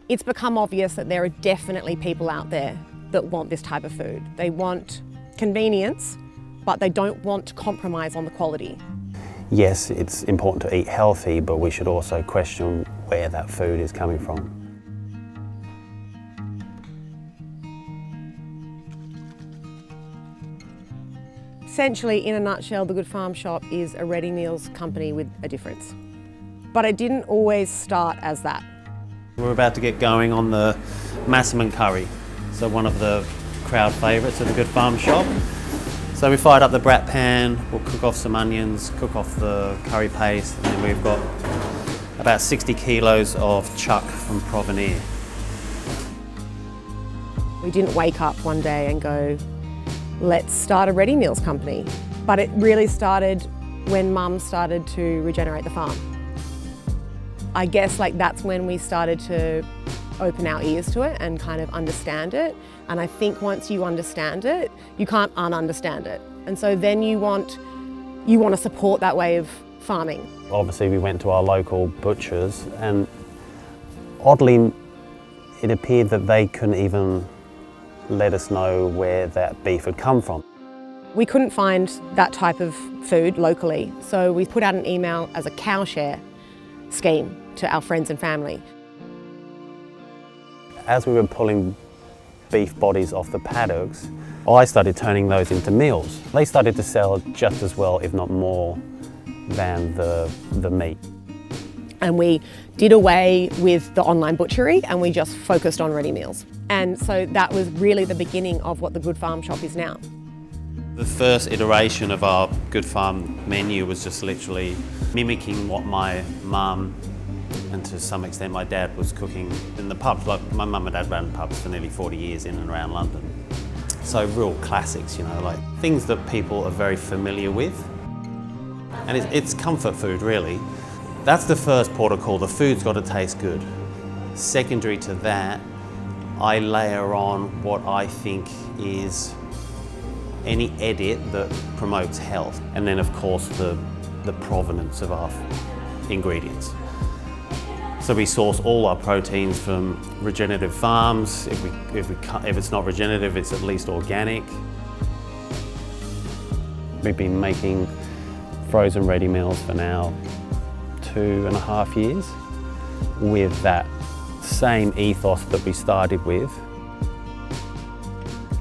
It's become obvious that there are definitely people out there that want this type of food. They want convenience, but they don't want to compromise on the quality. Yes, it's important to eat healthy, but we should also question where that food is coming from. Essentially, in a nutshell, The Good Farm Shop is a ready meals company with a difference. But it didn't always start as that. We're about to get going on the massaman curry, so one of the crowd favourites of The Good Farm Shop. So we fired up the brat pan, we'll cook off some onions, cook off the curry paste, and then we've got about 60 kilos of chuck from Provenir. We didn't wake up one day and go, let's start a ready meals company. But it really started when Mum started to regenerate the farm. I guess that's when we started to open our ears to it and kind of understand it. And I think once you understand it, you can't un-understand it. And so then you want to support that way of farming. Obviously we went to our local butchers, and oddly it appeared that they couldn't even let us know where that beef had come from. We couldn't find that type of food locally, so we put out an email as a cow share scheme to our friends and family. As we were pulling beef bodies off the paddocks, I started turning those into meals. They started to sell just as well, if not more, than the meat. And we did away with the online butchery and we just focused on ready meals. And so that was really the beginning of what the Good Farm Shop is now. The first iteration of our Good Farm menu was just literally mimicking what my mum and to some extent my dad was cooking in the pubs. Like my mum and dad ran pubs for nearly 40 years in and around London. So real classics, like things that people are very familiar with. And it's comfort food, really. That's the first port of call. The food's got to taste good. Secondary to that, I layer on what I think is any edit that promotes health. And then of course the provenance of our ingredients. So we source all our proteins from regenerative farms. If it's not regenerative, it's at least organic. We've been making frozen ready meals for now 2.5 years with that same ethos that we started with.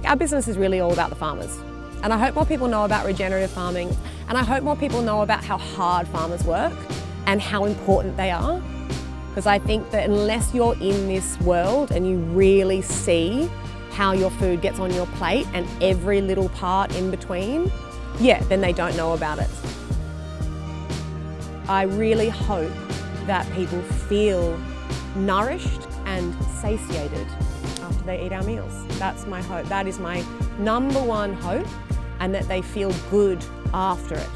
Our business is really all about the farmers. And I hope more people know about regenerative farming, and I hope more people know about how hard farmers work and how important they are. Because I think that unless you're in this world and you really see how your food gets on your plate and every little part in between, then they don't know about it. I really hope that people feel nourished and satiated after they eat our meals. That's my hope. That is my number one hope, and that they feel good after it.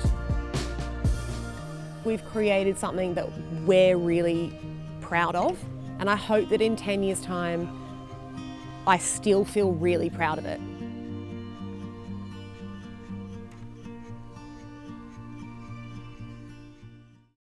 We've created something that we're really proud of, and I hope that in 10 years' time, I still feel really proud of it.